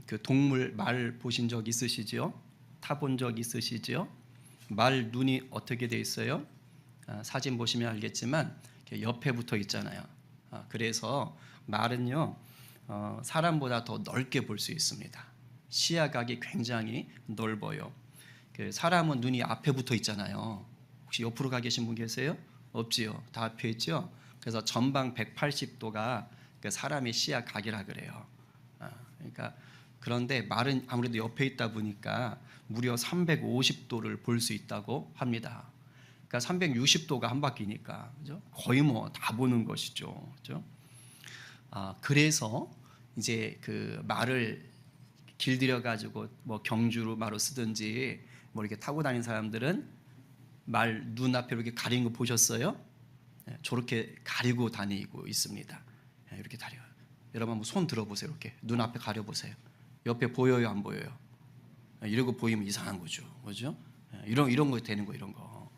그 동물 말 보신 적 있으시죠? 타본 적 있으시죠? 말 눈이 어떻게 돼 있어요? 사진 보시면 알겠지만 옆에 붙어 있잖아요. 그래서 말은요 사람보다 더 넓게 볼 수 있습니다. 시야각이 굉장히 넓어요. 사람은 눈이 앞에 붙어 있잖아요. 혹시 옆으로 가 계신 분 계세요? 없지요. 다 앞에 있죠. 그래서 전방 180도가 사람의 시야각이라 그래요. 그러니까 그런데 말은 아무래도 옆에 있다 보니까 무려 350도를 볼 수 있다고 합니다. 그러니까 360도가 한 바퀴니까, 그죠? 거의 뭐 다 보는 것이죠, 그죠? 그래서 이제 그 말을 길들여 가지고 뭐 경주로 말로 쓰든지 뭐 이렇게 타고 다니는 사람들은 말 눈앞에 이렇게 가린 거 보셨어요? 네, 저렇게 가리고 다니고 있습니다. 네, 이렇게 가려. 여러분 한번 손 들어보세요. 이렇게 눈 앞에 가려 보세요. 옆에 보여요, 안 보여요? 이러고 보이면 이상한 거죠, 그죠? 이런 거 되는 거, 이런 거.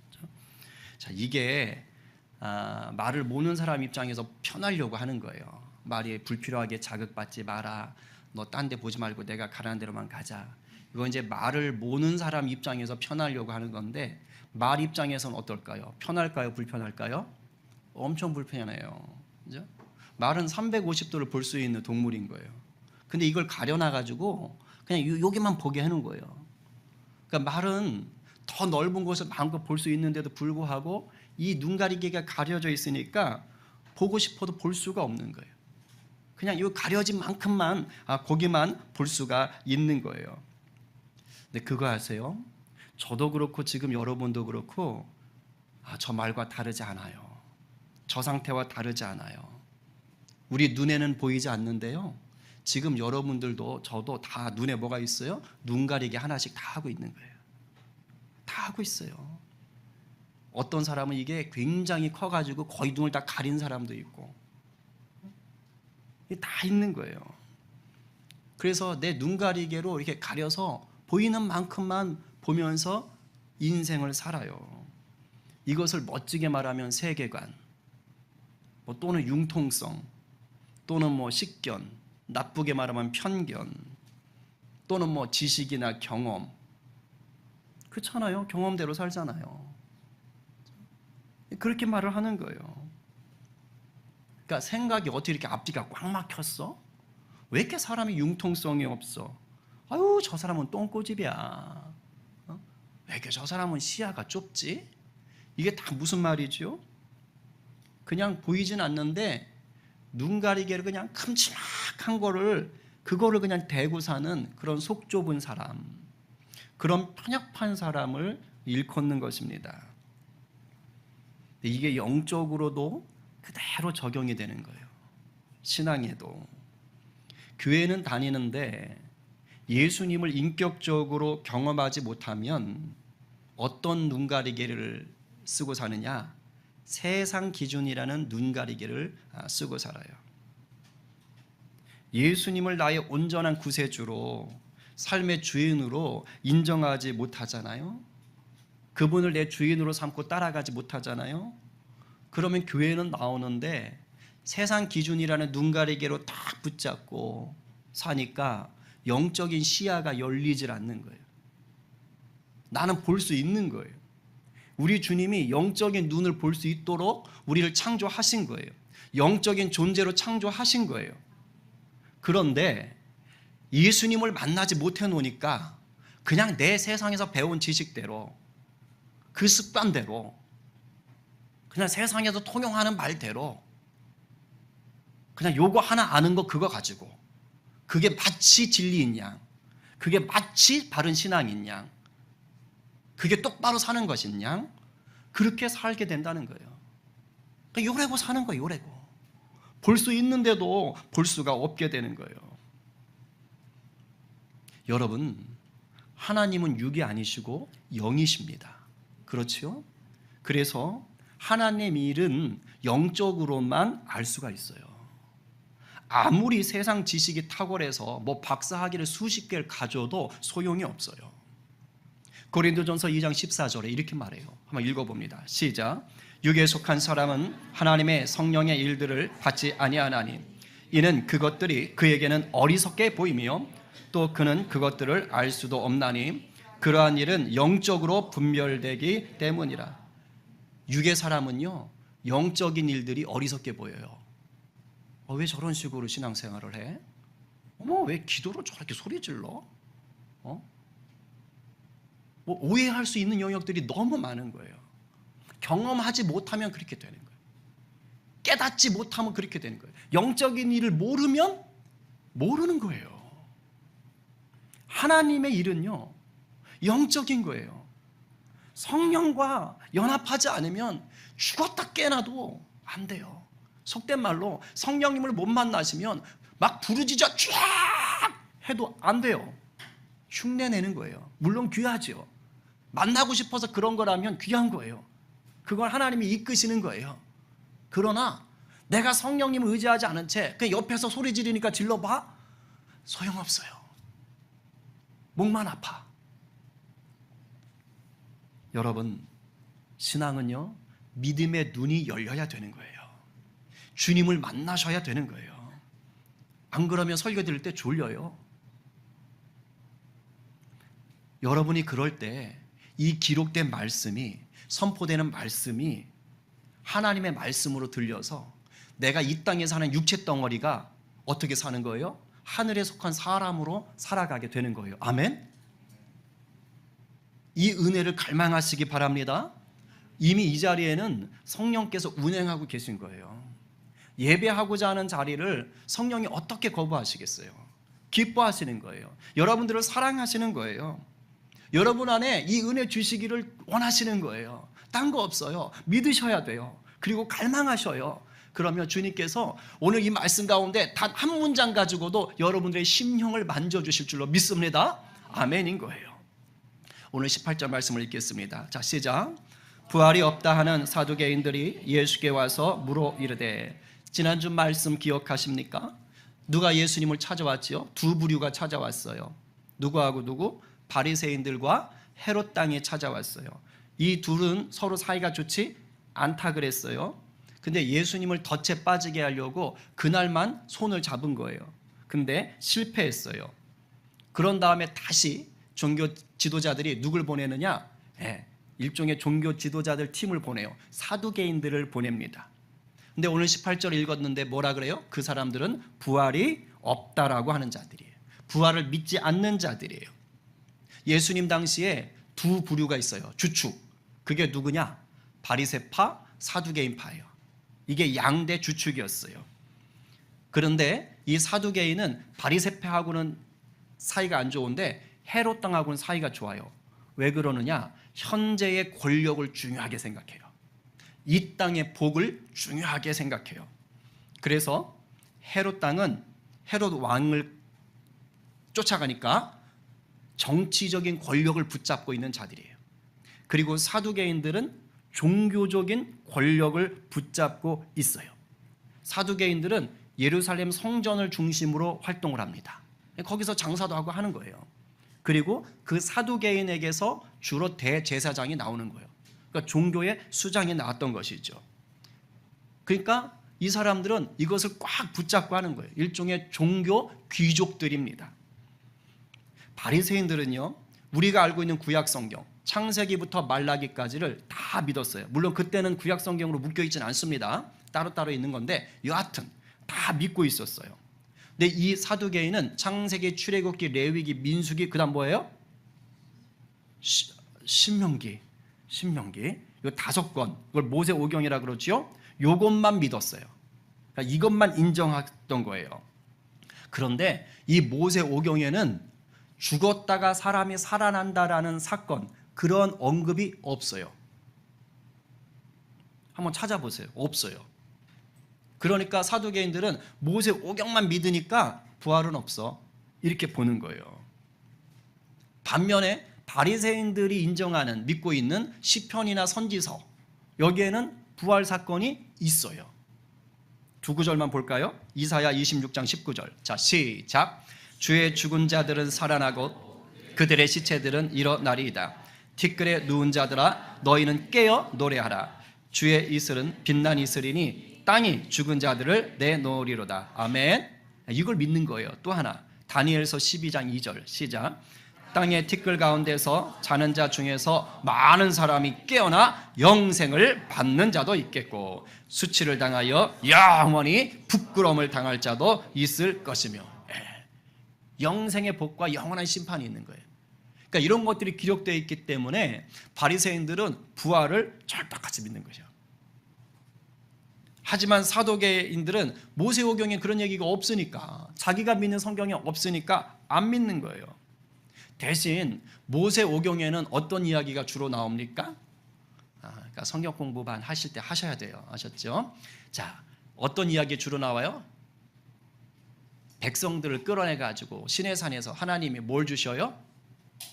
자, 이게 말을 모는 사람 입장에서 편하려고 하는 거예요. 말이 불필요하게 자극받지 마라. 너 딴 데 보지 말고 내가 가라는 대로만 가자. 이건 이제 말을 모는 사람 입장에서 편하려고 하는 건데 말 입장에서는 어떨까요? 편할까요? 불편할까요? 엄청 불편해요. 그죠? 말은 350도를 볼 수 있는 동물인 거예요. 근데 이걸 가려놔 가지고 그냥 여기만 보게 하는 거예요. 그러니까 말은 더 넓은 곳을 마음껏 볼 수 있는데도 불구하고 이 눈 가리개가 가려져 있으니까 보고 싶어도 볼 수가 없는 거예요. 그냥 이 가려진 만큼만 거기만 볼 수가 있는 거예요. 근데 그거 아세요? 저도 그렇고 지금 여러분도 그렇고 저 말과 다르지 않아요. 저 상태와 다르지 않아요. 우리 눈에는 보이지 않는데요. 지금 여러분들도 저도 다 눈에 뭐가 있어요? 눈 가리개 하나씩 다 하고 있는 거예요. 다 하고 있어요. 어떤 사람은 이게 굉장히 커가지고 거의 눈을 다 가린 사람도 있고 다 있는 거예요. 그래서 내 눈 가리개로 이렇게 가려서 보이는 만큼만 보면서 인생을 살아요. 이것을 멋지게 말하면 세계관, 또는 융통성, 또는 식견, 나쁘게 말하면 편견, 또는 지식이나 경험. 그렇잖아요. 경험대로 살잖아요. 그렇게 말을 하는 거예요. 그러니까 생각이 어떻게 이렇게 앞뒤가 꽉 막혔어? 왜 이렇게 사람이 융통성이 없어? 아유, 저 사람은 똥꼬집이야. 왜 이렇게 저 사람은 시야가 좁지? 이게 다 무슨 말이죠? 그냥 보이진 않는데 눈 가리개를 그냥 큼지막한 거를 그거를 그냥 대고 사는 그런 속 좁은 사람, 그런 편협한 사람을 일컫는 것입니다. 이게 영적으로도 그대로 적용이 되는 거예요. 신앙에도. 교회는 다니는데 예수님을 인격적으로 경험하지 못하면 어떤 눈가리개를 쓰고 사느냐? 세상 기준이라는 눈가리개를 쓰고 살아요. 예수님을 나의 온전한 구세주로, 삶의 주인으로 인정하지 못하잖아요. 그분을 내 주인으로 삼고 따라가지 못하잖아요. 그러면 교회는 나오는데 세상 기준이라는 눈가리개로 딱 붙잡고 사니까 영적인 시야가 열리질 않는 거예요. 나는 볼 수 있는 거예요. 우리 주님이 영적인 눈을 볼 수 있도록 우리를 창조하신 거예요. 영적인 존재로 창조하신 거예요. 그런데 예수님을 만나지 못해 놓으니까 그냥 내 세상에서 배운 지식대로, 그 습관대로, 그냥 세상에서 통용하는 말대로 그냥 요거 하나 아는 거 그거 가지고 그게 마치 진리인 양, 그게 마치 바른 신앙인 양, 그게 똑바로 사는 것인 양, 그렇게 살게 된다는 거예요. 그러니까 요래고 사는 거예요. 요래고 볼 수 있는데도 볼 수가 없게 되는 거예요. 여러분, 하나님은 육이 아니시고 영이십니다. 그렇죠? 그래서 하나님 일은 영적으로만 알 수가 있어요. 아무리 세상 지식이 탁월해서 박사학위를 수십 개를 가져도 소용이 없어요. 고린도전서 2장 14절에 이렇게 말해요. 한번 읽어봅니다. 시작. 육에 속한 사람은 하나님의 성령의 일들을 받지 아니하나니 이는 그것들이 그에게는 어리석게 보이며 또 그는 그것들을 알 수도 없나니 그러한 일은 영적으로 분별되기 때문이라. 육의 사람은요, 영적인 일들이 어리석게 보여요. 왜 저런 식으로 신앙생활을 해? 왜 기도로 저렇게 소리 질러? 뭐 오해할 수 있는 영역들이 너무 많은 거예요. 경험하지 못하면 그렇게 되는 거예요. 깨닫지 못하면 그렇게 되는 거예요. 영적인 일을 모르면 모르는 거예요. 하나님의 일은요, 영적인 거예요. 성령과 연합하지 않으면 죽었다 깨나도 안 돼요. 속된 말로 성령님을 못 만나시면 막 부르짖어 쫙 해도 안 돼요. 흉내내는 거예요. 물론 귀하죠. 만나고 싶어서 그런 거라면 귀한 거예요. 그걸 하나님이 이끄시는 거예요. 그러나 내가 성령님을 의지하지 않은 채 그냥 옆에서 소리 지르니까 질러봐? 소용없어요. 목만 아파. 여러분, 신앙은요, 믿음의 눈이 열려야 되는 거예요. 주님을 만나셔야 되는 거예요. 안 그러면 설교 들을 때 졸려요. 여러분이 그럴 때 이 기록된 말씀이, 선포되는 말씀이 하나님의 말씀으로 들려서 내가 이 땅에 사는 육체 덩어리가 어떻게 사는 거예요? 하늘에 속한 사람으로 살아가게 되는 거예요. 아멘? 이 은혜를 갈망하시기 바랍니다. 이미 이 자리에는 성령께서 운행하고 계신 거예요. 예배하고자 하는 자리를 성령이 어떻게 거부하시겠어요? 기뻐하시는 거예요. 여러분들을 사랑하시는 거예요. 여러분 안에 이 은혜 주시기를 원하시는 거예요. 딴 거 없어요. 믿으셔야 돼요. 그리고 갈망하셔요. 그러면 주님께서 오늘 이 말씀 가운데 단 한 문장 가지고도 여러분들의 심령을 만져주실 줄로 믿습니다. 아멘인 거예요. 오늘 18절 말씀을 읽겠습니다. 자, 시작. 부활이 없다 하는 사두개인들이 예수께 와서 물어 이르되. 지난주 말씀 기억하십니까? 누가 예수님을 찾아왔지요? 두 부류가 찾아왔어요. 누구하고 누구? 바리새인들과 헤롯 땅에 찾아왔어요. 이 둘은 서로 사이가 좋지 않다 그랬어요. 근데 예수님을 덫에 빠지게 하려고 그날만 손을 잡은 거예요. 근데 실패했어요. 그런 다음에 다시 종교 지도자들이 누굴 보내느냐? 일종의 종교 지도자들 팀을 보내요. 사두개인들을 보냅니다. 근데 오늘 18절 읽었는데 뭐라 그래요? 그 사람들은 부활이 없다라고 하는 자들이에요. 부활을 믿지 않는 자들이에요. 예수님 당시에 두 부류가 있어요. 주축. 그게 누구냐? 바리새파, 사두개인파예요. 이게 양대 주축이었어요. 그런데 이 사두개인은 바리새파하고는 사이가 안 좋은데 헤롯 땅하고는 사이가 좋아요. 왜 그러느냐? 현재의 권력을 중요하게 생각해요. 이 땅의 복을 중요하게 생각해요. 그래서 헤롯 땅은 헤롯 왕을 쫓아가니까 정치적인 권력을 붙잡고 있는 자들이에요. 그리고 사두개인들은 종교적인 권력을 붙잡고 있어요. 사두개인들은 예루살렘 성전을 중심으로 활동을 합니다. 거기서 장사도 하고 하는 거예요. 그리고 그 사두개인에게서 주로 대제사장이 나오는 거예요. 그러니까 종교의 수장이 나왔던 것이죠. 그러니까 이 사람들은 이것을 꽉 붙잡고 하는 거예요. 일종의 종교 귀족들입니다. 바리새인들은요, 우리가 알고 있는 구약 성경 창세기부터 말라기까지를 다 믿었어요. 물론 그때는 구약 성경으로 묶여 있지는 않습니다. 따로따로 있는 건데 여하튼 다 믿고 있었어요. 근데 이 사두개인은 창세기, 출애굽기, 레위기, 민수기, 그다음 뭐예요? 신명기. 이 5권, 이걸 모세오경이라 그러지요. 요것만 믿었어요. 그러니까 이것만 인정했던 거예요. 그런데 이 모세오경에는 죽었다가 사람이 살아난다라는 사건, 그런 언급이 없어요. 한번 찾아보세요. 없어요. 그러니까 사두개인들은 모세오경만 믿으니까 부활은 없어, 이렇게 보는 거예요. 반면에 바리새인들이 인정하는, 믿고 있는 시편이나 선지서, 여기에는 부활 사건이 있어요. 두 구절만 볼까요? 이사야 26장 19절. 자, 시작. 주의 죽은 자들은 살아나고 그들의 시체들은 일어나리이다. 티끌에 누운 자들아, 너희는 깨어 노래하라. 주의 이슬은 빛난 이슬이니 땅이 죽은 자들을 내놓으리로다. 아멘. 이걸 믿는 거예요. 또 하나, 다니엘서 12장 2절 시작. 땅의 티끌 가운데서 자는 자 중에서 많은 사람이 깨어나 영생을 받는 자도 있겠고 수치를 당하여 영원히 부끄러움을 당할 자도 있을 것이며. 영생의 복과 영원한 심판이 있는 거예요. 그러니까 이런 것들이 기록되어 있기 때문에 바리새인들은 부활을 절박같이 믿는 거죠. 하지만 사도계인들은 모세오경에 그런 얘기가 없으니까, 자기가 믿는 성경이 없으니까 안 믿는 거예요. 대신 모세오경에는 어떤 이야기가 주로 나옵니까? 그러니까 성경 공부반 하실 때 하셔야 돼요. 아셨죠? 자, 어떤 이야기 주로 나와요? 백성들을 끌어내가지고 시내산에서 하나님이 뭘 주셔요?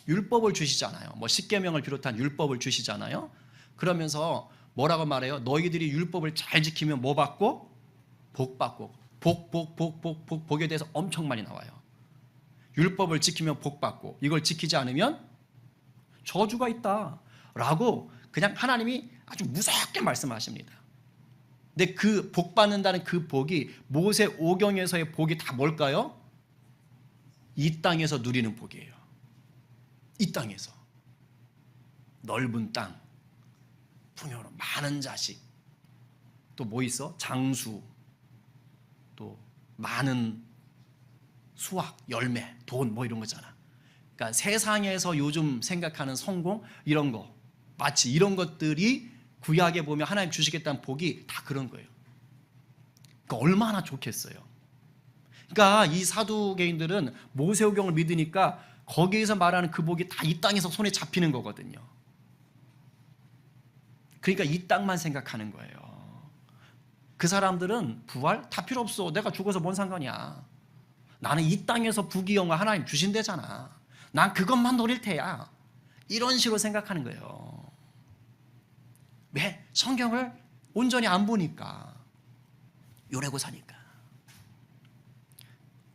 율법을 주시잖아요. 뭐 십계명을 비롯한 율법을 주시잖아요. 그러면서 뭐라고 말해요? 너희들이 율법을 잘 지키면 뭐 받고? 복 받고. 복에 대해서 엄청 많이 나와요. 율법을 지키면 복 받고, 이걸 지키지 않으면 저주가 있다 라고 그냥 하나님이 아주 무섭게 말씀하십니다. 근데 그 복 받는다는 그 복이 모세 오경에서의 복이 다 뭘까요? 이 땅에서 누리는 복이에요. 이 땅에서 넓은 땅, 풍요로 많은 자식, 또 뭐 있어? 장수, 또 많은 수확, 열매, 돈 뭐 이런 거잖아. 그러니까 세상에서 요즘 생각하는 성공 이런 거, 마치 이런 것들이 구약에 보면 하나님 주시겠다는 복이 다 그런 거예요. 그러니까 얼마나 좋겠어요. 그러니까 이 사두개인들은 모세오경을 믿으니까 거기에서 말하는 그 복이 다 이 땅에서 손에 잡히는 거거든요. 그러니까 이 땅만 생각하는 거예요. 그 사람들은 부활 다 필요 없어. 내가 죽어서 뭔 상관이야. 나는 이 땅에서 부귀영화 하나님 주신대잖아. 난 그것만 노릴 테야. 이런 식으로 생각하는 거예요. 왜? 성경을 온전히 안 보니까. 요래고사니까.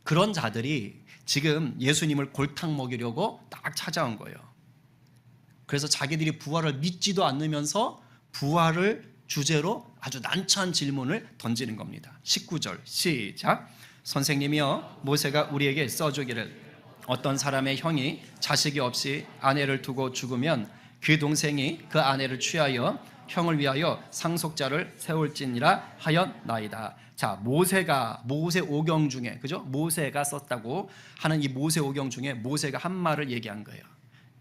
그런 자들이 지금 예수님을 골탕 먹이려고 딱 찾아온 거예요. 그래서 자기들이 부활을 믿지도 않으면서 부활을 주제로 아주 난처한 질문을 던지는 겁니다. 19절 시작. 선생님이여, 모세가 우리에게 써주기를 어떤 사람의 형이 자식이 없이 아내를 두고 죽으면 그 동생이 그 아내를 취하여 형을 위하여 상속자를 세울지니라 하였나이다. 자, 모세오경 중에, 그죠? 모세가 썼다고 하는 이 모세오경 중에 모세가 한 말을 얘기한 거예요.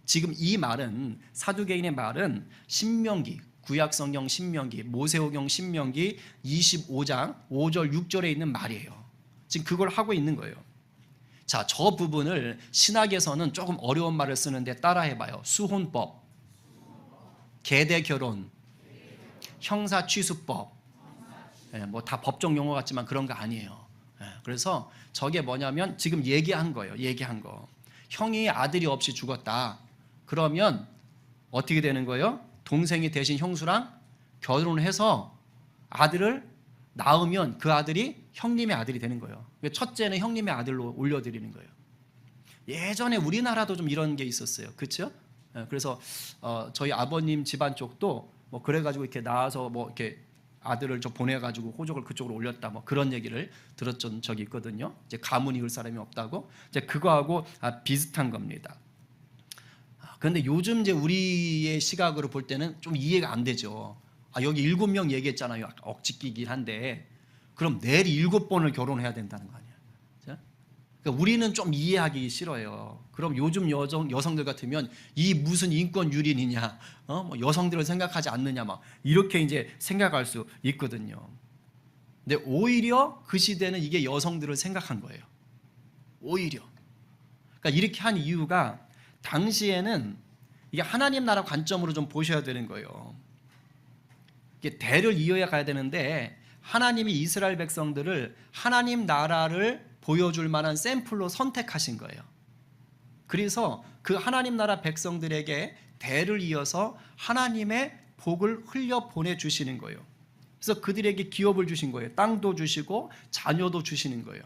지금 이 말은, 사두개인의 말은 신명기, 구약성경 신명기, 모세오경 신명기 25장 5절 6절에 있는 말이에요. 지금 그걸 하고 있는 거예요. 자, 저 부분을 신학에서는 조금 어려운 말을 쓰는데 따라해봐요. 수혼법, 계대결혼, 형사취수법, 뭐 다 법적 용어 같지만 그런 거 아니에요. 그래서 저게 뭐냐면 지금 얘기한 거예요. 얘기한 거. 형이 아들이 없이 죽었다. 그러면 어떻게 되는 거예요? 동생이 대신 형수랑 결혼을 해서 아들을 낳으면 그 아들이 형님의 아들이 되는 거예요. 첫째는 형님의 아들로 올려드리는 거예요. 예전에 우리나라도 좀 이런 게 있었어요. 그렇죠? 그래서 저희 아버님 집안 쪽도 뭐 그래가지고 이렇게 낳아서 뭐 이렇게 아들을 좀 보내가지고 호적을 그쪽으로 올렸다 뭐 그런 얘기를 들었던 적이 있거든요. 이제 가문 이을 사람이 없다고. 이제 그거하고 비슷한 겁니다. 그런데 요즘 이제 우리의 시각으로 볼 때는 좀 이해가 안 되죠. 여기 7명 얘기했잖아요. 억지끼긴 한데 그럼 내일 7번을 결혼해야 된다는 거 아니야? 그러니까 우리는 좀 이해하기 싫어요. 그럼 요즘 여성들 같으면 이 무슨 인권 유린이냐, 뭐 여성들을 생각하지 않느냐, 막 이렇게 이제 생각할 수 있거든요. 근데 오히려 그 시대는 이게 여성들을 생각한 거예요. 오히려. 그러니까 이렇게 한 이유가 당시에는 이게 하나님 나라 관점으로 좀 보셔야 되는 거예요. 이게 대를 이어야 가야 되는데 하나님이 이스라엘 백성들을 하나님 나라를 보여줄 만한 샘플로 선택하신 거예요. 그래서 그 하나님 나라 백성들에게 대를 이어서 하나님의 복을 흘려 보내주시는 거예요. 그래서 그들에게 기업을 주신 거예요. 땅도 주시고 자녀도 주시는 거예요.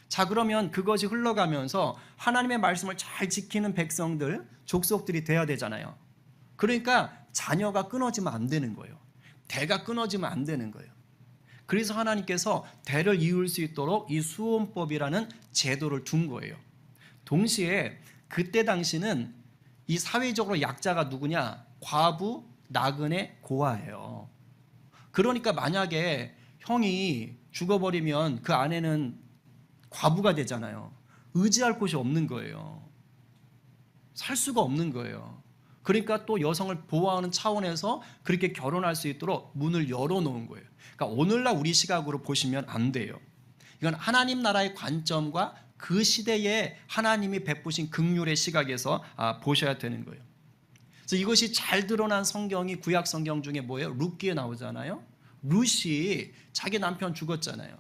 자, 그러면 그것이 흘러가면서 하나님의 말씀을 잘 지키는 백성들, 족속들이 돼야 되잖아요. 그러니까 자녀가 끊어지면 안 되는 거예요. 대가 끊어지면 안 되는 거예요. 그래서 하나님께서 대를 이을 수 있도록 이 수혼법이라는 제도를 둔 거예요. 동시에 그때 당시는 이 사회적으로 약자가 누구냐? 과부, 나그네, 고아예요. 그러니까 만약에 형이 죽어버리면 그 아내는 과부가 되잖아요. 의지할 곳이 없는 거예요. 살 수가 없는 거예요. 그러니까 또 여성을 보호하는 차원에서 그렇게 결혼할 수 있도록 문을 열어놓은 거예요. 그러니까 오늘날 우리 시각으로 보시면 안 돼요. 이건 하나님 나라의 관점과 그 시대에 하나님이 베푸신 긍휼의 시각에서 보셔야 되는 거예요. 그래서 이것이 잘 드러난 성경이 구약 성경 중에 뭐예요? 룻기에 나오잖아요. 룻이 자기 남편 죽었잖아요.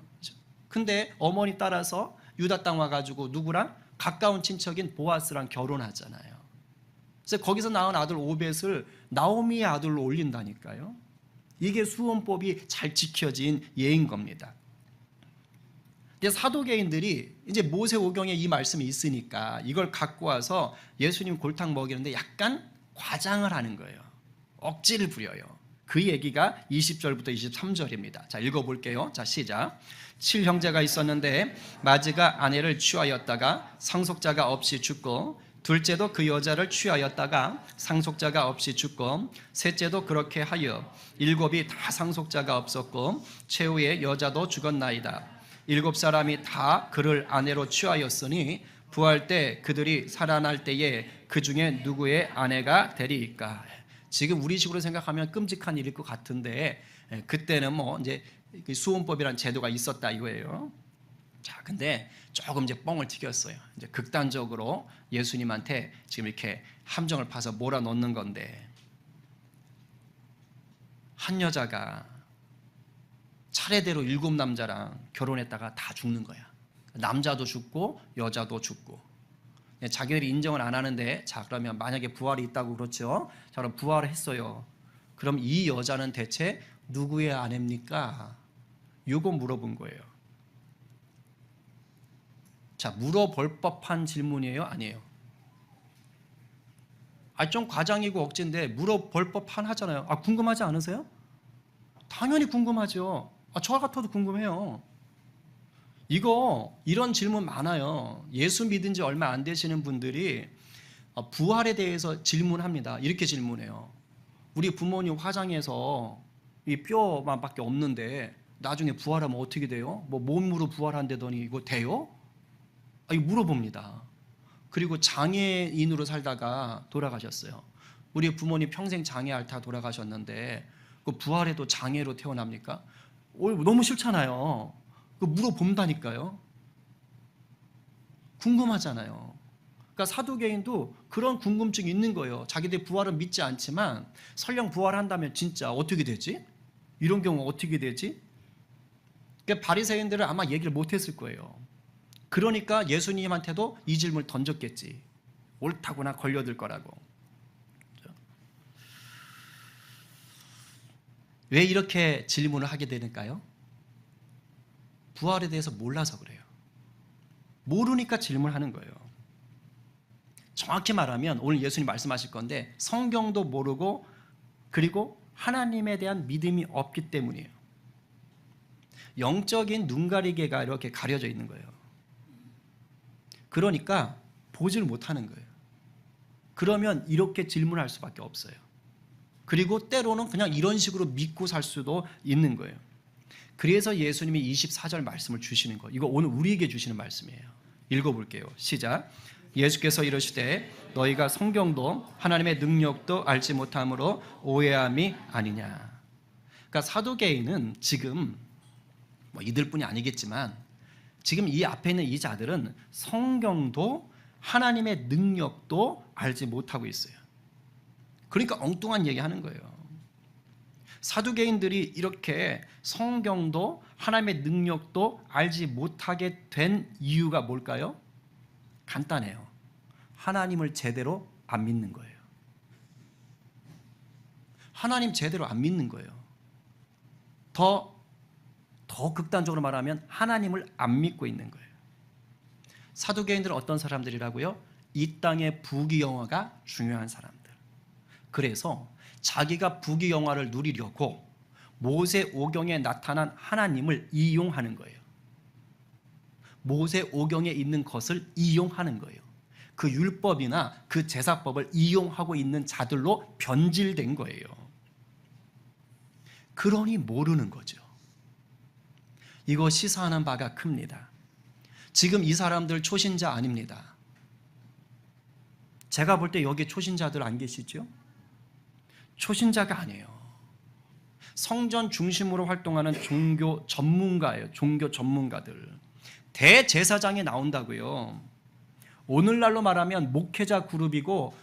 근데 어머니 따라서 유다 땅 와가지고 누구랑? 가까운 친척인 보아스랑 결혼하잖아요. 그래서 거기서 낳은 아들 오벳을 나오미의 아들로 올린다니까요. 이게 수혼법이 잘 지켜진 예인 겁니다. 근데 사도계인들이 이제 모세오경에 이 말씀이 있으니까 이걸 갖고 와서 예수님 골탕 먹이는데 약간 과장을 하는 거예요. 억지를 부려요. 그 얘기가 20절부터 23절입니다. 자, 읽어볼게요. 자, 시작. 7형제가 있었는데 마지가 아내를 취하였다가 상속자가 없이 죽고, 둘째도 그 여자를 취하였다가 상속자가 없이 죽고, 셋째도 그렇게 하여 7이 다 상속자가 없었고 최후의 여자도 죽었나이다. 7사람이 다 그를 아내로 취하였으니 부활 때 그들이 살아날 때에 그 중에 누구의 아내가 되리이까. 지금 우리식으로 생각하면 끔찍한 일일 것 같은데 그때는 뭐 이제 수혼법이라는 제도가 있었다 이거예요. 자, 근데 조금 이제 뻥을 튀겼어요. 이제 극단적으로 예수님한테 지금 이렇게 함정을 파서 몰아넣는 건데, 한 여자가 차례대로 7 남자랑 결혼했다가 다 죽는 거야. 남자도 죽고 여자도 죽고. 자기들이 인정을 안 하는데, 자 그러면 만약에 부활이 있다고 그렇죠. 자 그럼 부활을 했어요. 그럼 이 여자는 대체 누구의 아내입니까? 요거 물어본 거예요. 자, 물어볼 법한 질문이에요? 아니에요? 좀 과장이고 억지인데 물어볼 법한 하잖아요. 궁금하지 않으세요? 당연히 궁금하죠. 저 같아도 궁금해요. 이런 질문 많아요. 예수 믿은 지 얼마 안 되시는 분들이 부활에 대해서 질문합니다. 이렇게 질문해요. 우리 부모님 화장해서 이 뼈만밖에 없는데 나중에 부활하면 어떻게 돼요? 뭐 몸으로 부활한다더니 이거 돼요? 이거 물어봅니다. 그리고 장애인으로 살다가 돌아가셨어요. 우리 부모님 평생 장애 앓다 돌아가셨는데 그 부활해도 장애로 태어납니까? 너무 싫잖아요. 물어본다니까요. 궁금하잖아요. 그러니까 사두개인도 그런 궁금증이 있는 거예요. 자기들 부활은 믿지 않지만 설령 부활한다면 진짜 어떻게 되지? 이런 경우 어떻게 되지? 그러니까 바리새인들은 아마 얘기를 못했을 거예요. 그러니까 예수님한테도 이 질문을 던졌겠지. 옳다구나 걸려들 거라고. 왜 이렇게 질문을 하게 되는가요? 부활에 대해서 몰라서 그래요. 모르니까 질문하는 거예요. 정확히 말하면 오늘 예수님 말씀하실 건데 성경도 모르고 그리고 하나님에 대한 믿음이 없기 때문이에요. 영적인 눈가리개가 이렇게 가려져 있는 거예요. 그러니까 보지를 못하는 거예요. 그러면 이렇게 질문할 수밖에 없어요. 그리고 때로는 그냥 이런 식으로 믿고 살 수도 있는 거예요. 그래서 예수님이 24절 말씀을 주시는 거예요. 이거 오늘 우리에게 주시는 말씀이에요. 읽어볼게요. 시작. 예수께서 이르시되 너희가 성경도 하나님의 능력도 알지 못함으로 오해함이 아니냐. 그러니까 사두개인은 지금 이들뿐이 아니겠지만 지금 이 앞에 있는 이 자들은 성경도 하나님의 능력도 알지 못하고 있어요. 그러니까 엉뚱한 얘기하는 거예요. 사두개인들이 이렇게 성경도 하나님의 능력도 알지 못하게 된 이유가 뭘까요? 간단해요. 하나님을 제대로 안 믿는 거예요. 하나님 제대로 안 믿는 거예요. 더 극단적으로 말하면 하나님을 안 믿고 있는 거예요. 사두개인들은 어떤 사람들이라고요? 이 땅의 부귀영화가 중요한 사람들. 그래서 자기가 부귀영화를 누리려고 모세오경에 나타난 하나님을 이용하는 거예요. 모세오경에 있는 것을 이용하는 거예요. 그 율법이나 그 제사법을 이용하고 있는 자들로 변질된 거예요. 그러니 모르는 거죠. 이거 시사하는 바가 큽니다. 지금 이 사람들 초신자 아닙니다. 제가 볼 때 여기 초신자들 안 계시죠? 초신자가 아니에요. 성전 중심으로 활동하는 종교 전문가예요. 종교 전문가들. 대제사장이 나온다고요. 오늘날로 말하면 목회자 그룹이고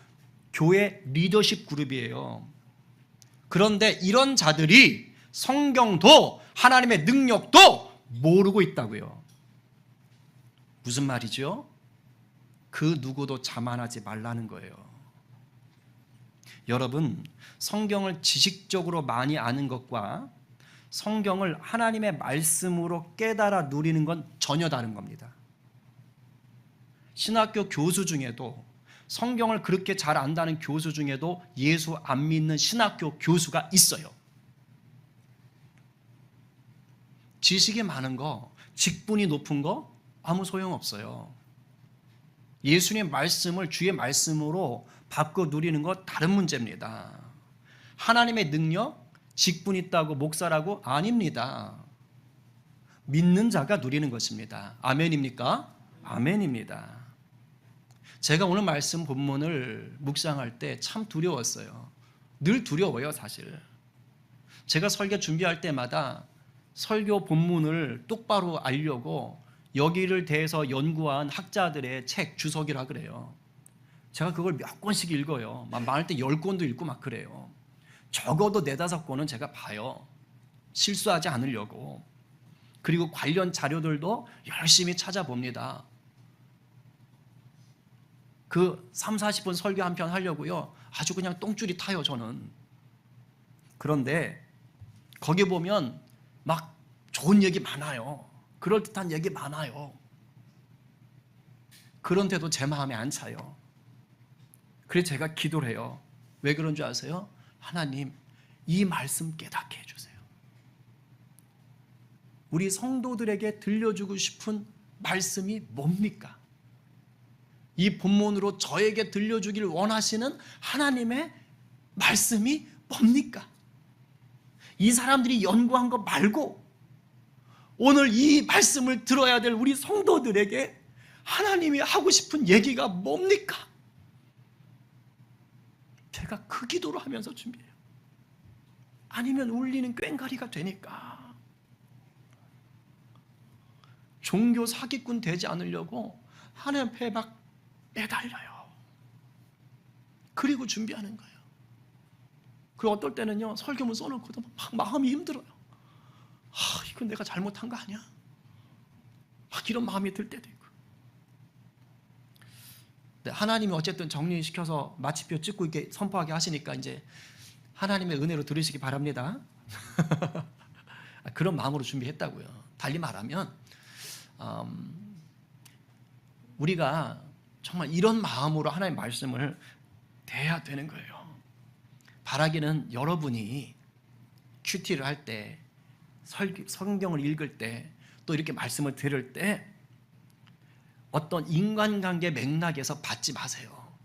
교회 리더십 그룹이에요. 그런데 이런 자들이 성경도 하나님의 능력도 모르고 있다고요. 무슨 말이죠? 그 누구도 자만하지 말라는 거예요. 여러분, 성경을 지식적으로 많이 아는 것과 성경을 하나님의 말씀으로 깨달아 누리는 건 전혀 다른 겁니다. 신학교 교수 중에도, 성경을 그렇게 잘 안다는 교수 중에도 예수 안 믿는 신학교 교수가 있어요. 지식이 많은 거, 직분이 높은 거 아무 소용없어요. 예수님의 말씀을 주의 말씀으로 바꿔 누리는 거 다른 문제입니다. 하나님의 능력, 직분 있다고 목사라고 아닙니다. 믿는 자가 누리는 것입니다. 아멘입니까? 아멘입니다. 제가 오늘 말씀 본문을 묵상할 때 참 두려웠어요. 늘 두려워요, 사실. 제가 설교 준비할 때마다 설교 본문을 똑바로 알려고 여기를 대해서 연구한 학자들의 책 주석이라 그래요. 제가 그걸 몇 권씩 읽어요. 많을 때 10권도 읽고 막 그래요. 적어도 4-5권은 제가 봐요. 실수하지 않으려고. 그리고 관련 자료들도 열심히 찾아봅니다. 그 30-40분 설교 한 편 하려고요. 아주 그냥 똥줄이 타요, 저는. 그런데 거기 보면 막 좋은 얘기 많아요. 그럴듯한 얘기 많아요. 그런데도 제 마음에 안 차요. 그래서 제가 기도를 해요. 왜 그런 줄 아세요? 하나님, 이 말씀 깨닫게 해주세요. 우리 성도들에게 들려주고 싶은 말씀이 뭡니까? 이 본문으로 저에게 들려주길 원하시는 하나님의 말씀이 뭡니까? 이 사람들이 연구한 거 말고 오늘 이 말씀을 들어야 될 우리 성도들에게 하나님이 하고 싶은 얘기가 뭡니까? 제가 그 기도를 하면서 준비해요. 아니면 울리는 꽹과리가 되니까. 종교 사기꾼 되지 않으려고 하나님 앞에 막 매달려요. 그리고 준비하는 거예요. 그리고 어떨 때는요, 설교문 써놓고도 막 마음이 힘들어요. 이건 내가 잘못한 거 아니야? 막 이런 마음이 들 때도 있고. 하나님이 어쨌든 정리시켜서 마침표 찍고 이렇게 선포하게 하시니까 이제 하나님의 은혜로 들으시기 바랍니다. 그런 마음으로 준비했다고요. 달리 말하면 우리가 정말 이런 마음으로 하나님의 말씀을 대해야 되는 거예요. 바라기는 여러분이 큐티를 할 때, 성경을 읽을 때, 또 이렇게 말씀을 들을 때 어떤 인간관계 맥락에서 받지 마세요.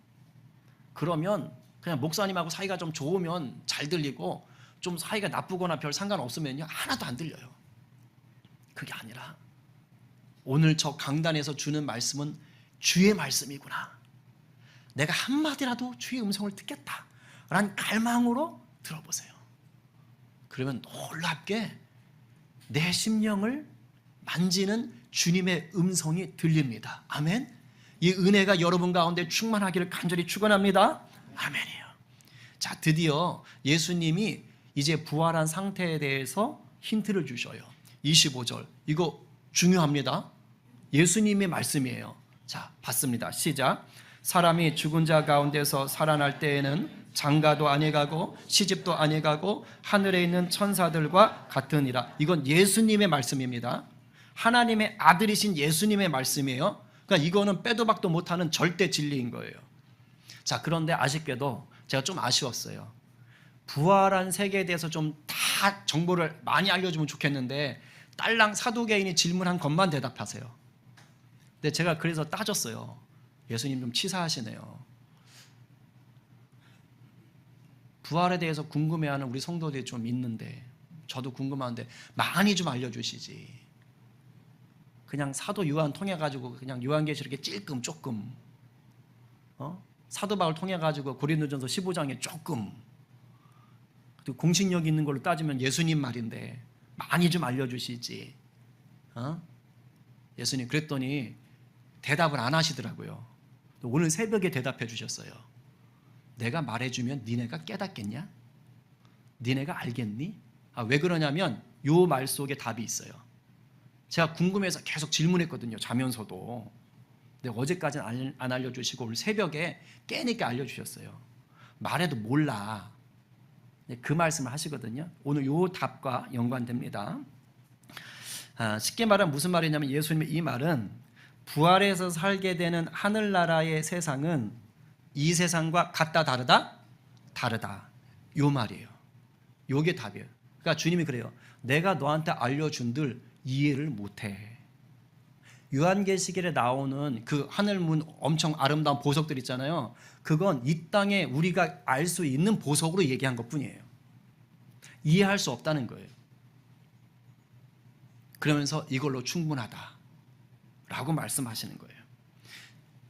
그러면 그냥 목사님하고 사이가 좀 좋으면 잘 들리고 좀 사이가 나쁘거나 별 상관없으면요, 하나도 안 들려요. 그게 아니라 오늘 저 강단에서 주는 말씀은 주의 말씀이구나. 내가 한마디라도 주의 음성을 듣겠다 라는 갈망으로 들어보세요. 그러면 놀랍게 내 심령을 만지는 주님의 음성이 들립니다. 아멘. 이 은혜가 여러분 가운데 충만하기를 간절히 축원합니다. 아멘이요. 자, 드디어 예수님이 이제 부활한 상태에 대해서 힌트를 주셔요. 25절. 이거 중요합니다. 예수님의 말씀이에요. 자, 봤습니다. 시작. 사람이 죽은 자 가운데서 살아날 때에는 장가도 아니가고 시집도 아니가고 하늘에 있는 천사들과 같으니라. 이건 예수님의 말씀입니다. 하나님의 아들이신 예수님의 말씀이에요. 그러니까 이거는 빼도 박도 못하는 절대 진리인 거예요. 자, 그런데 아쉽게도 제가 좀 아쉬웠어요. 부활한 세계에 대해서 좀 다 다 정보를 많이 알려주면 좋겠는데 딸랑 사도개인이 질문한 것만 대답하세요. 근데 제가 그래서 따졌어요. 예수님 좀 치사하시네요. 부활에 대해서 궁금해하는 우리 성도들이 좀 있는데, 저도 궁금한데 많이 좀 알려주시지. 그냥 사도 요한 통해 가지고 그냥 요한계시록에 찔끔 조금, 사도 바울 통해 가지고 고린도전서 15장에 조금, 그리고 공식력 있는 걸로 따지면 예수님 말인데 많이 좀 알려주시지. 예수님 그랬더니 대답을 안 하시더라고요. 오늘 새벽에 대답해 주셨어요. 내가 말해주면 니네가 깨닫겠냐? 니네가 알겠니? 왜 그러냐면 요 말 속에 답이 있어요. 제가 궁금해서 계속 질문했거든요. 자면서도. 근데 어제까지는 안 알려주시고 오늘 새벽에 깨니까 알려주셨어요. 말해도 몰라. 그 말씀을 하시거든요. 오늘 요 답과 연관됩니다. 쉽게 말하면 무슨 말이냐면 예수님의 이 말은 부활해서 살게 되는 하늘나라의 세상은 이 세상과 같다 다르다? 다르다. 요 말이에요. 요게 답이에요. 그러니까 주님이 그래요. 내가 너한테 알려준들 이해를 못해. 요한계시록에 나오는 그 하늘문 엄청 아름다운 보석들 있잖아요. 그건 이 땅에 우리가 알 수 있는 보석으로 얘기한 것뿐이에요. 이해할 수 없다는 거예요. 그러면서 이걸로 충분하다 라고 말씀하시는 거예요.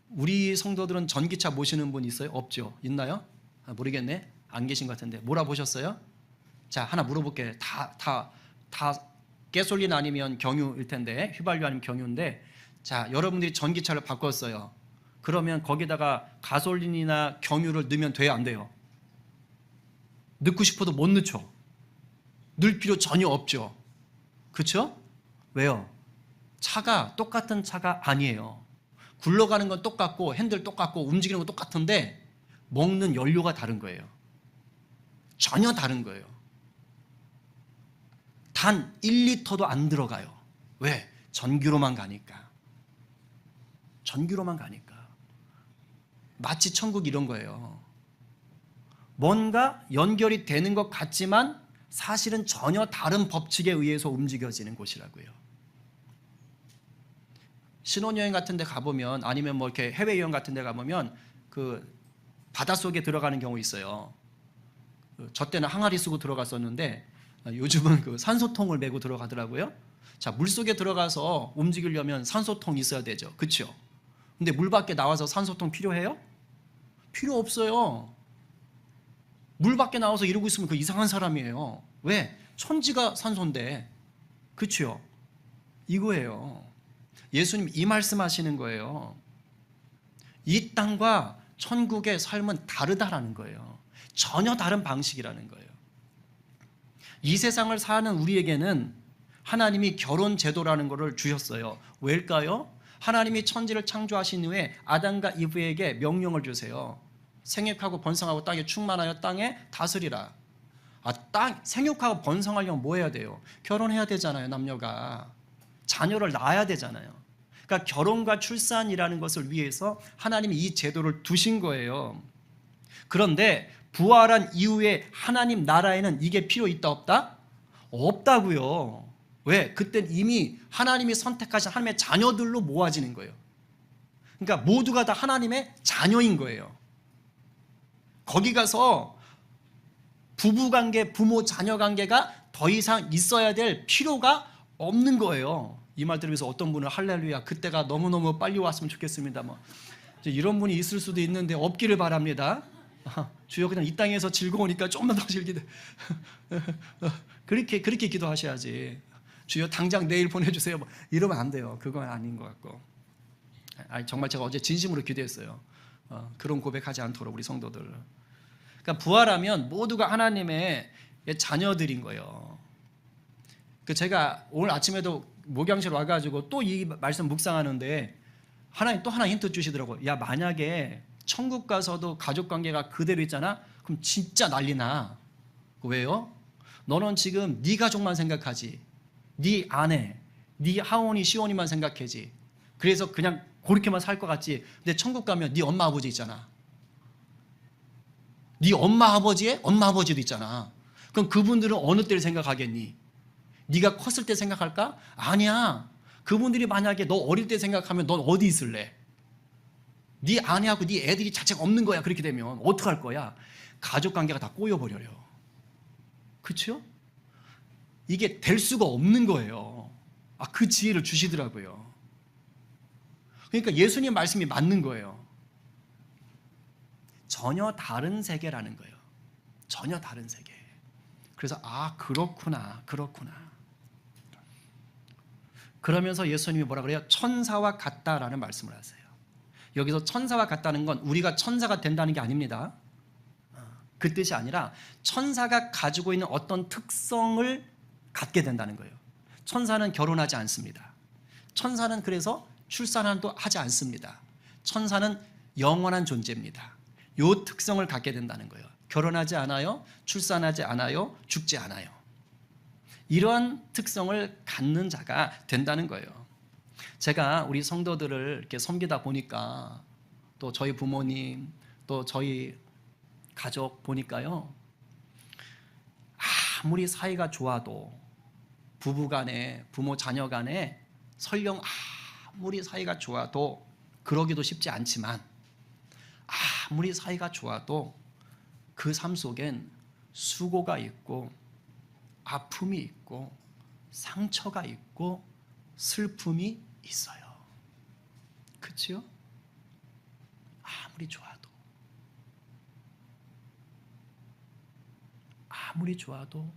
우리 성도들은 전기차 모시는 분 있어요? 없죠? 있나요? 모르겠네. 안 계신 것 같은데. 몰아보셨어요? 자, 하나 물어볼게요. 다 가솔린 아니면 경유일 텐데, 휘발유 아니면 경유인데, 자, 여러분들이 전기차를 바꿨어요. 그러면 거기다가 가솔린이나 경유를 넣으면 돼요? 안 돼요? 넣고 싶어도 못 넣죠. 넣을 필요 전혀 없죠. 그렇죠? 왜요? 차가 똑같은 차가 아니에요. 굴러가는 건 똑같고 핸들 똑같고 움직이는 건 똑같은데 먹는 연료가 다른 거예요. 전혀 다른 거예요. 단 1리터도 안 들어가요. 왜? 전기로만 가니까. 전기로만 가니까. 마치 천국 이런 거예요. 뭔가 연결이 되는 것 같지만 사실은 전혀 다른 법칙에 의해서 움직여지는 곳이라고요. 신혼여행 같은 데 가보면, 아니면 뭐 이렇게 해외여행 같은 데 가보면 그 바닷속에 들어가는 경우 있어요. 저 때는 항아리 쓰고 들어갔었는데 요즘은 그 산소통을 메고 들어가더라고요. 자, 물속에 들어가서 움직이려면 산소통이 있어야 되죠. 그렇죠? 근데 물 밖에 나와서 산소통 필요해요? 필요 없어요. 물 밖에 나와서 이러고 있으면 그 이상한 사람이에요. 왜? 천지가 산소인데. 그렇죠? 이거예요. 예수님 이 말씀하시는 거예요. 이 땅과 천국의 삶은 다르다라는 거예요. 전혀 다른 방식이라는 거예요. 이 세상을 사는 우리에게는 하나님이 결혼 제도라는 것을 주셨어요. 왜일까요? 하나님이 천지를 창조하신 후에 아담과 이브에게 명령을 주세요. 생육하고 번성하고 땅에 충만하여 땅에 다스리라. 생육하고 번성하려면 뭐 해야 돼요? 결혼해야 되잖아요. 남녀가 자녀를 낳아야 되잖아요. 그러니까 결혼과 출산이라는 것을 위해서 하나님이 이 제도를 두신 거예요. 그런데 부활한 이후에 하나님 나라에는 이게 필요 있다 없다? 없다고요. 왜? 그땐 이미 하나님이 선택하신 하나님의 자녀들로 모아지는 거예요. 그러니까 모두가 다 하나님의 자녀인 거예요. 거기 가서 부부관계, 부모 자녀 관계가 더 이상 있어야 될 필요가 없는 거예요. 이 말 들으면서 어떤 분은 할렐루야, 그때가 너무너무 빨리 왔으면 좋겠습니다. 뭐 이런 분이 있을 수도 있는데 없기를 바랍니다. 주여, 그냥 이 땅에서 즐거우니까 좀만 더 즐기되 그렇게 기도하셔야지. 주여 당장 내일 보내주세요. 뭐 이러면 안 돼요. 그건 아닌 것 같고. 정말 제가 어제 진심으로 기도했어요. 그런 고백하지 않도록 우리 성도들. 그러니까 부활하면 모두가 하나님의 자녀들인 거예요. 제가 오늘 아침에도 목양실 와가지고 또 이 말씀 묵상하는데 하나님 또 하나 힌트 주시더라고요. 야, 만약에 천국 가서도 가족관계가 그대로 있잖아? 그럼 진짜 난리 나. 왜요? 너는 지금 네 가족만 생각하지, 네 아내, 네 하원이 시원이만 생각하지. 그래서 그냥 그렇게만 살 것 같지. 근데 천국 가면 네 엄마 아버지 있잖아. 네 엄마 아버지의 엄마 아버지도 있잖아. 그럼 그분들은 어느 때를 생각하겠니? 네가 컸을 때 생각할까? 아니야. 그분들이 만약에 너 어릴 때 생각하면 넌 어디 있을래? 네 아내하고 네 애들이 자책 없는 거야. 그렇게 되면 어떡할 거야? 가족 관계가 다 꼬여버려요. 그렇죠? 이게 될 수가 없는 거예요. 그 지혜를 주시더라고요. 그러니까 예수님 말씀이 맞는 거예요. 전혀 다른 세계라는 거예요. 전혀 다른 세계. 그래서 그렇구나. 그러면서 예수님이 뭐라 그래요? 천사와 같다라는 말씀을 하세요. 여기서 천사와 같다는 건 우리가 천사가 된다는 게 아닙니다. 그 뜻이 아니라 천사가 가지고 있는 어떤 특성을 갖게 된다는 거예요. 천사는 결혼하지 않습니다. 천사는 그래서 출산도 하지 않습니다. 천사는 영원한 존재입니다. 이 특성을 갖게 된다는 거예요. 결혼하지 않아요, 출산하지 않아요, 죽지 않아요. 이러한 특성을 갖는 자가 된다는 거예요. 제가 우리 성도들을 이렇게 섬기다 보니까 또 저희 부모님, 또 저희 가족 보니까요, 아무리 사이가 좋아도 부부간에, 부모 자녀 간에 설령 아무리 사이가 좋아도 그러기도 쉽지 않지만 아무리 사이가 좋아도 그 삶 속엔 수고가 있고 아픔이 있고 상처가 있고 슬픔이 있어요. 그렇죠? 아무리 좋아도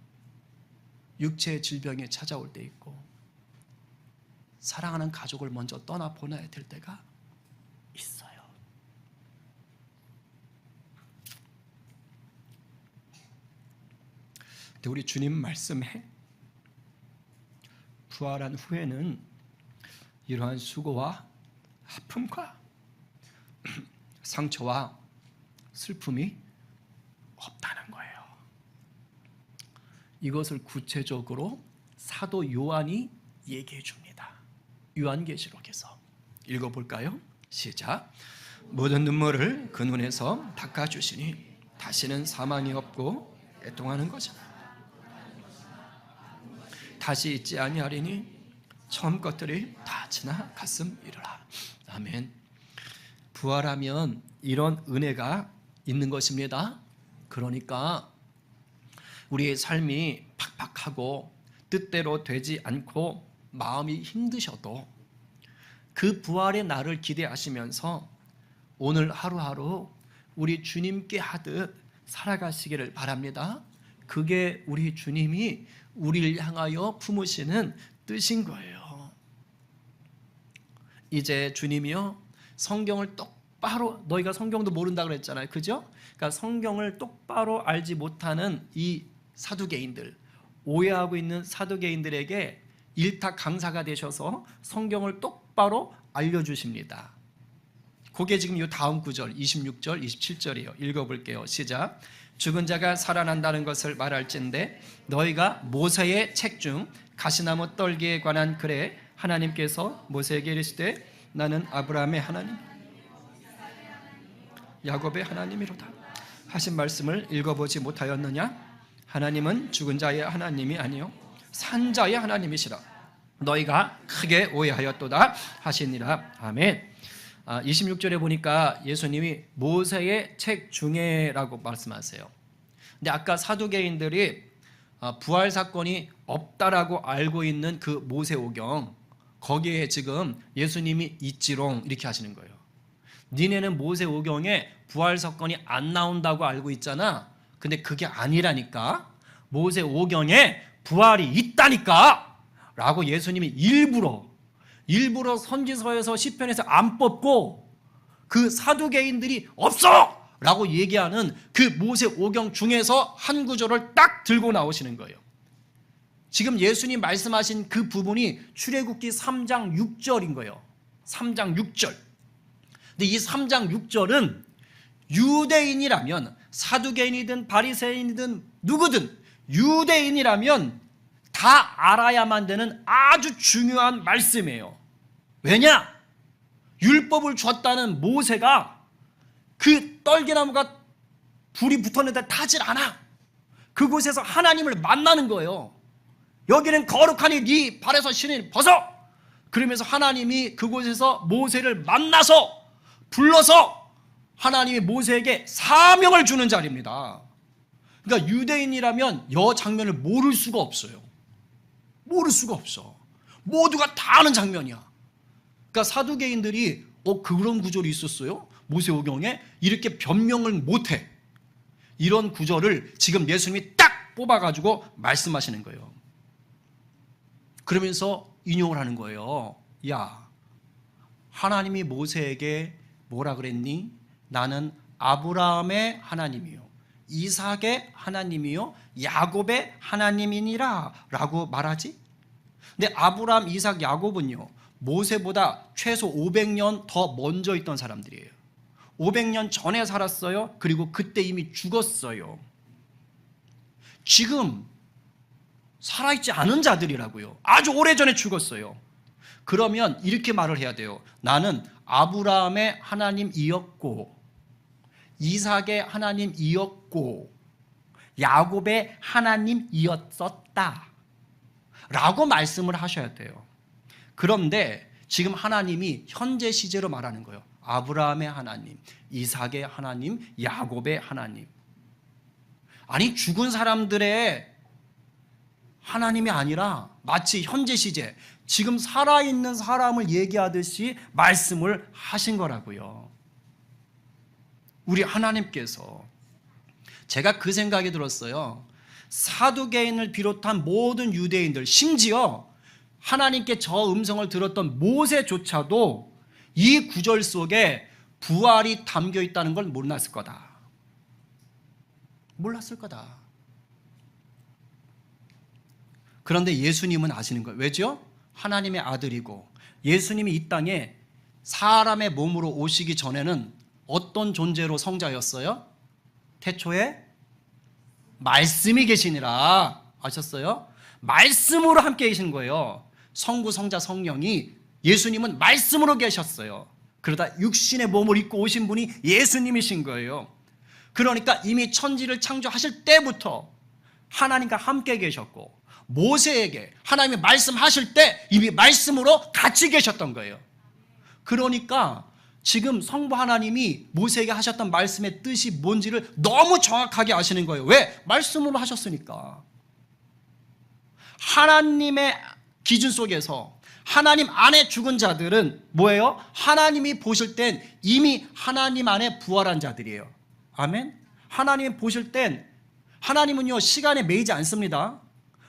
육체의 질병이 찾아올 때 있고 사랑하는 가족을 먼저 떠나보내야 될 때가 있어요. 근데 우리 주님 말씀에 부활한 후에는 이러한 수고와 아픔과 상처와 슬픔이 없다는 거예요. 이것을 구체적으로 사도 요한이 얘기해 줍니다. 요한계시록에서 읽어볼까요? 시작. 모든 눈물을 그 눈에서 닦아주시니 다시는 사망이 없고 애통하는 것이다. 다시 있지 아니하리니 처음 것들이 다 지나갔음이로라. 아멘. 부활하면 이런 은혜가 있는 것입니다. 그러니까 우리의 삶이 팍팍하고 뜻대로 되지 않고 마음이 힘드셔도 그 부활의 날을 기대하시면서 오늘 하루하루 우리 주님께 하듯 살아가시기를 바랍니다. 그게 우리 주님이 우리를 향하여 품으시는 뜻인 거예요. 이제 주님이요, 성경을 똑바로, 너희가 성경도 모른다 그랬잖아요. 그죠? 그러니까 성경을 똑바로 알지 못하는 이 사두개인들, 오해하고 있는 사두개인들에게 일타 강사가 되셔서 성경을 똑바로 알려주십니다. 그게 지금 이 다음 구절 26절 27절이에요. 읽어볼게요. 시작. 죽은 자가 살아난다는 것을 말할진대 너희가 모세의 책 중 가시나무 떨기에 관한 글에 하나님께서 모세에게 이르시되 나는 아브라함의 하나님 야곱의 하나님이로다 하신 말씀을 읽어보지 못하였느냐? 하나님은 죽은 자의 하나님이 아니요 산 자의 하나님이시라. 너희가 크게 오해하였도다 하시니라. 아멘. 26절에 보니까 예수님이 모세의 책 중에라고 말씀하세요. 근데 아까 사두개인들이 부활 사건이 없다라고 알고 있는 그 모세오경, 거기에 지금 예수님이 있지롱 이렇게 하시는 거예요. 니네는 모세오경에 부활 사건이 안 나온다고 알고 있잖아. 근데 그게 아니라니까. 모세오경에 부활이 있다니까 라고 예수님이 일부러 선지서에서 시편에서 안 뽑고 그 사두개인들이 없어! 라고 얘기하는 그 모세오경 중에서 한 구절을 딱 들고 나오시는 거예요. 지금 예수님 말씀하신 그 부분이 출애굽기 3장 6절인 거예요. 3장 6절. 근데 이 3장 6절은 유대인이라면 사두개인이든 바리새인이든 누구든 유대인이라면 다 알아야만 되는 아주 중요한 말씀이에요. 왜냐? 율법을 줬다는 모세가 그 떨기나무가 불이 붙었는데 타질 않아. 그곳에서 하나님을 만나는 거예요. 여기는 거룩하니 네 발에서 신을 벗어. 그러면서 하나님이 그곳에서 모세를 만나서 불러서 하나님이 모세에게 사명을 주는 자리입니다. 그러니까 유대인이라면 이 장면을 모를 수가 없어요. 모를 수가 없어. 모두가 다 아는 장면이야. 그러니까 사두개인들이 그런 구절이 있었어요? 모세오경에? 이렇게 변명을 못해. 이런 구절을 지금 예수님이 딱 뽑아가지고 말씀하시는 거예요. 그러면서 인용을 하는 거예요. 야, 하나님이 모세에게 뭐라 그랬니? 나는 아브라함의 하나님이요, 이삭의 하나님이요, 야곱의 하나님이니라 라고 말하지? 근데 아브라함, 이삭, 야곱은요, 모세보다 최소 500년 더 먼저 있던 사람들이에요. 500년 전에 살았어요. 그리고 그때 이미 죽었어요. 지금 살아있지 않은 자들이라고요. 아주 오래전에 죽었어요. 그러면 이렇게 말을 해야 돼요. 나는 아브라함의 하나님이었고, 이삭의 하나님이었고, 야곱의 하나님이었었다 라고 말씀을 하셔야 돼요. 그런데 지금 하나님이 현재 시제로 말하는 거예요. 아브라함의 하나님, 이삭의 하나님, 야곱의 하나님. 아니, 죽은 사람들의 하나님이 아니라 마치 현재 시제, 지금 살아있는 사람을 얘기하듯이 말씀을 하신 거라고요. 우리 하나님께서. 제가 그 생각이 들었어요. 사두개인을 비롯한 모든 유대인들, 심지어 하나님께 저 음성을 들었던 모세조차도 이 구절 속에 부활이 담겨 있다는 걸 몰랐을 거다. 몰랐을 거다. 그런데 예수님은 아시는 거예요. 왜죠? 하나님의 아들이고 예수님이 이 땅에 사람의 몸으로 오시기 전에는 어떤 존재로 성자였어요? 태초에 말씀이 계시니라. 아셨어요? 말씀으로 함께 계신 거예요. 성부, 성자, 성령이, 예수님은 말씀으로 계셨어요. 그러다 육신의 몸을 입고 오신 분이 예수님이신 거예요. 그러니까 이미 천지를 창조하실 때부터 하나님과 함께 계셨고, 모세에게 하나님이 말씀하실 때 이미 말씀으로 같이 계셨던 거예요. 그러니까 지금 성부 하나님이 모세에게 하셨던 말씀의 뜻이 뭔지를 너무 정확하게 아시는 거예요. 왜? 말씀으로 하셨으니까. 하나님의 기준 속에서 하나님 안에 죽은 자들은 뭐예요? 하나님이 보실 땐 이미 하나님 안에 부활한 자들이에요. 아멘? 하나님이 보실 땐, 하나님은요 시간에 매이지 않습니다.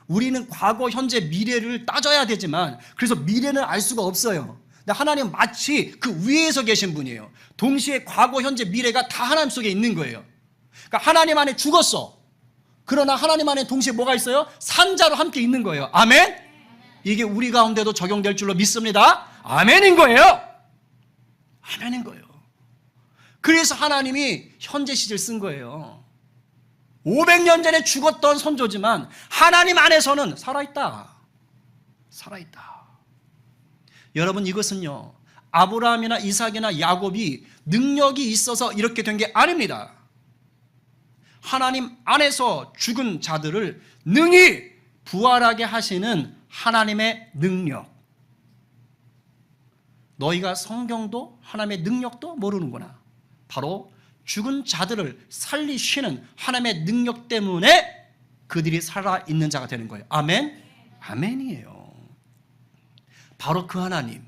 우리는 과거, 현재, 미래를 따져야 되지만, 그래서 미래는 알 수가 없어요. 근데 하나님은 마치 그 위에서 계신 분이에요. 동시에 과거, 현재, 미래가 다 하나님 속에 있는 거예요. 그러니까 하나님 안에 죽었어. 그러나 하나님 안에 동시에 뭐가 있어요? 산자로 함께 있는 거예요. 아멘? 이게 우리 가운데도 적용될 줄로 믿습니다. 아멘인 거예요. 아멘인 거예요. 그래서 하나님이 현재 시제를 쓴 거예요. 500년 전에 죽었던 선조지만 하나님 안에서는 살아있다. 살아있다. 여러분, 이것은요 아브라함이나 이삭이나 야곱이 능력이 있어서 이렇게 된 게 아닙니다. 하나님 안에서 죽은 자들을 능히 부활하게 하시는 하나님의 능력. 너희가 성경도 하나님의 능력도 모르는구나. 바로 죽은 자들을 살리시는 하나님의 능력 때문에 그들이 살아있는 자가 되는 거예요. 아멘? 아멘이에요. 바로 그 하나님,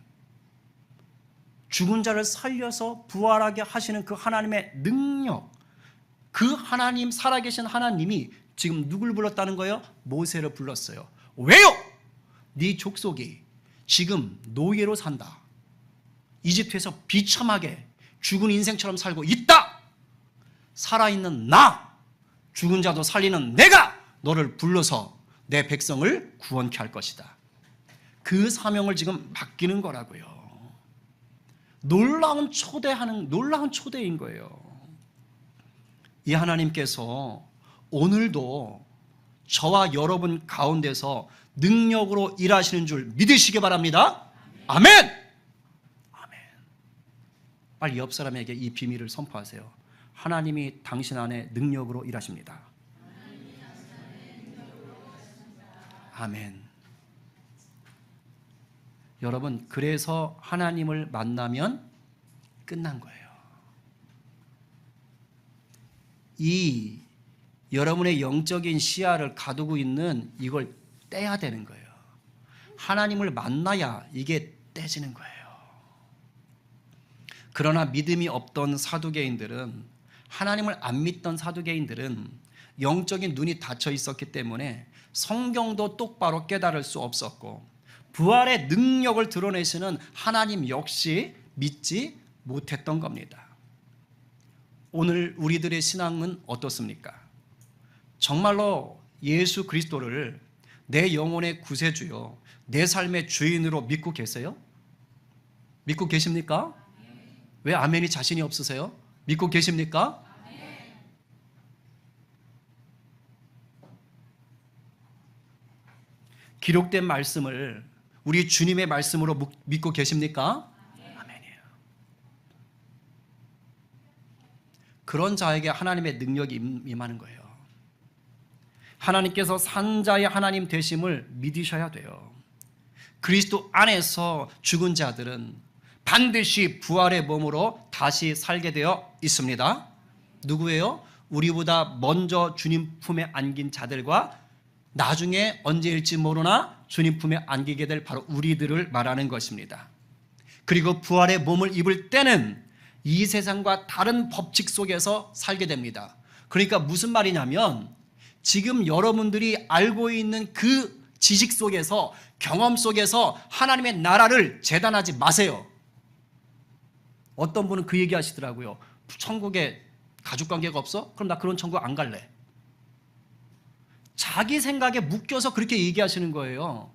죽은 자를 살려서 부활하게 하시는 그 하나님의 능력, 그 하나님, 살아계신 하나님이 지금 누굴 불렀다는 거예요? 모세를 불렀어요. 왜요? 네 족속이 지금 노예로 산다. 이집트에서 비참하게 죽은 인생처럼 살고 있다. 살아있는 나, 죽은 자도 살리는 내가 너를 불러서 내 백성을 구원케 할 것이다. 그 사명을 지금 맡기는 거라고요. 놀라운 초대인 거예요. 이 하나님께서 오늘도 저와 여러분 가운데서 능력으로 일하시는 줄 믿으시기 바랍니다. 아멘! 아멘. 빨리 옆 사람에게 이 비밀을 선포하세요. 하나님이 당신 안에 능력으로 일하십니다. 아멘. 여러분, 그래서 하나님을 만나면 끝난 거예요. 이 여러분의 영적인 시야를 가두고 있는 이걸 떼야 되는 거예요. 하나님을 만나야 이게 떼지는 거예요. 그러나 믿음이 없던 사두개인들은, 하나님을 안 믿던 사두개인들은 영적인 눈이 닫혀 있었기 때문에 성경도 똑바로 깨달을 수 없었고, 부활의 능력을 드러내시는 하나님 역시 믿지 못했던 겁니다. 오늘 우리들의 신앙은 어떻습니까? 정말로 예수 그리스도를 내 영혼의 구세주요, 내 삶의 주인으로 믿고 계세요? 믿고 계십니까? 왜 아멘이 자신이 없으세요? 믿고 계십니까? 기록된 말씀을 우리 주님의 말씀으로 믿고 계십니까? 아멘이에요. 그런 자에게 하나님의 능력이 임하는 거예요. 하나님께서 산자의 하나님 되심을 믿으셔야 돼요. 그리스도 안에서 죽은 자들은 반드시 부활의 몸으로 다시 살게 되어 있습니다. 누구예요? 우리보다 먼저 주님 품에 안긴 자들과 나중에 언제일지 모르나 주님 품에 안기게 될 바로 우리들을 말하는 것입니다. 그리고 부활의 몸을 입을 때는 이 세상과 다른 법칙 속에서 살게 됩니다. 그러니까 무슨 말이냐면, 지금 여러분들이 알고 있는 그 지식 속에서, 경험 속에서 하나님의 나라를 재단하지 마세요. 어떤 분은 그 얘기 하시더라고요. 천국에 가족관계가 없어? 그럼 나 그런 천국 안 갈래. 자기 생각에 묶여서 그렇게 얘기하시는 거예요.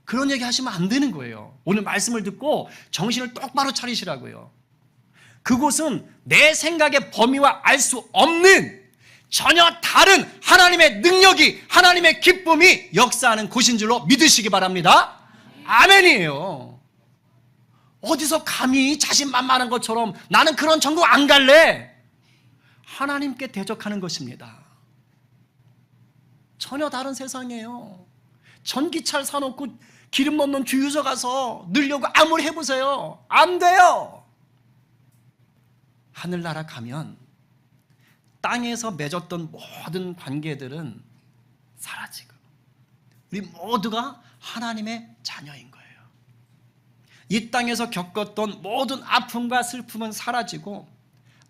그런 얘기 하시면 안 되는 거예요. 오늘 말씀을 듣고 정신을 똑바로 차리시라고요. 그곳은 내 생각의 범위와 알 수 없는 전혀 다른 하나님의 능력이, 하나님의 기쁨이 역사하는 곳인 줄로 믿으시기 바랍니다. 아멘이에요. 어디서 감히 자신만만한 것처럼 나는 그런 천국 안 갈래. 하나님께 대적하는 것입니다. 전혀 다른 세상이에요. 전기차를 사놓고 기름 넣는 주유소 가서 넣으려고 아무리 해보세요. 안 돼요. 하늘나라 가면 땅에서 맺었던 모든 관계들은 사라지고 우리 모두가 하나님의 자녀인 거예요. 이 땅에서 겪었던 모든 아픔과 슬픔은 사라지고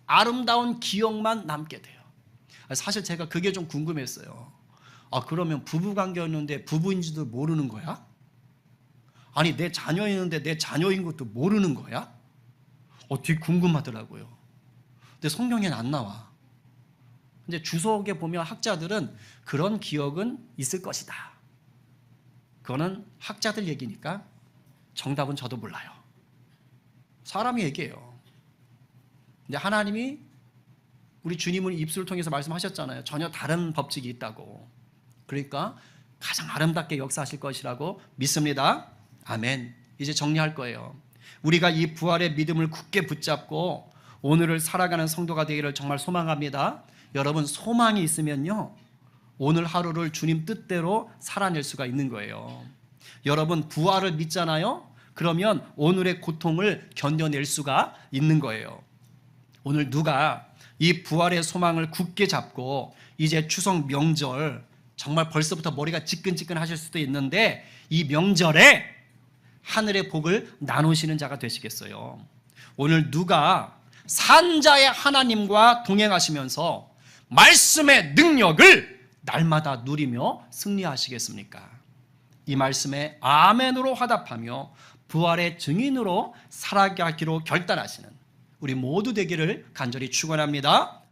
아름다운 기억만 남게 돼요. 사실 제가 그게 좀 궁금했어요. 그러면 부부관계였는데 부부인지도 모르는 거야? 아니, 내 자녀였는데 내 자녀인 것도 모르는 거야? 되게 궁금하더라고요. 근데 성경에는 안 나와. 근데 주석에 보면 학자들은 그런 기억은 있을 것이다. 그거는 학자들 얘기니까 정답은 저도 몰라요. 사람이 얘기해요. 근데 하나님이 우리 주님은 입술을 통해서 말씀하셨잖아요. 전혀 다른 법칙이 있다고. 그러니까 가장 아름답게 역사하실 것이라고 믿습니다. 아멘. 이제 정리할 거예요. 우리가 이 부활의 믿음을 굳게 붙잡고 오늘을 살아가는 성도가 되기를 정말 소망합니다. 여러분, 소망이 있으면요, 오늘 하루를 주님 뜻대로 살아낼 수가 있는 거예요. 여러분, 부활을 믿잖아요? 그러면 오늘의 고통을 견뎌낼 수가 있는 거예요. 오늘 누가 이 부활의 소망을 굳게 잡고 이제 추석 명절, 정말 벌써부터 머리가 지끈지끈 하실 수도 있는데 이 명절에 하늘의 복을 나누시는 자가 되시겠어요? 오늘 누가 산자의 하나님과 동행하시면서 말씀의 능력을 날마다 누리며 승리하시겠습니까? 이 말씀에 아멘으로 화답하며 부활의 증인으로 살아가기로 결단하시는 우리 모두 되기를 간절히 축원합니다.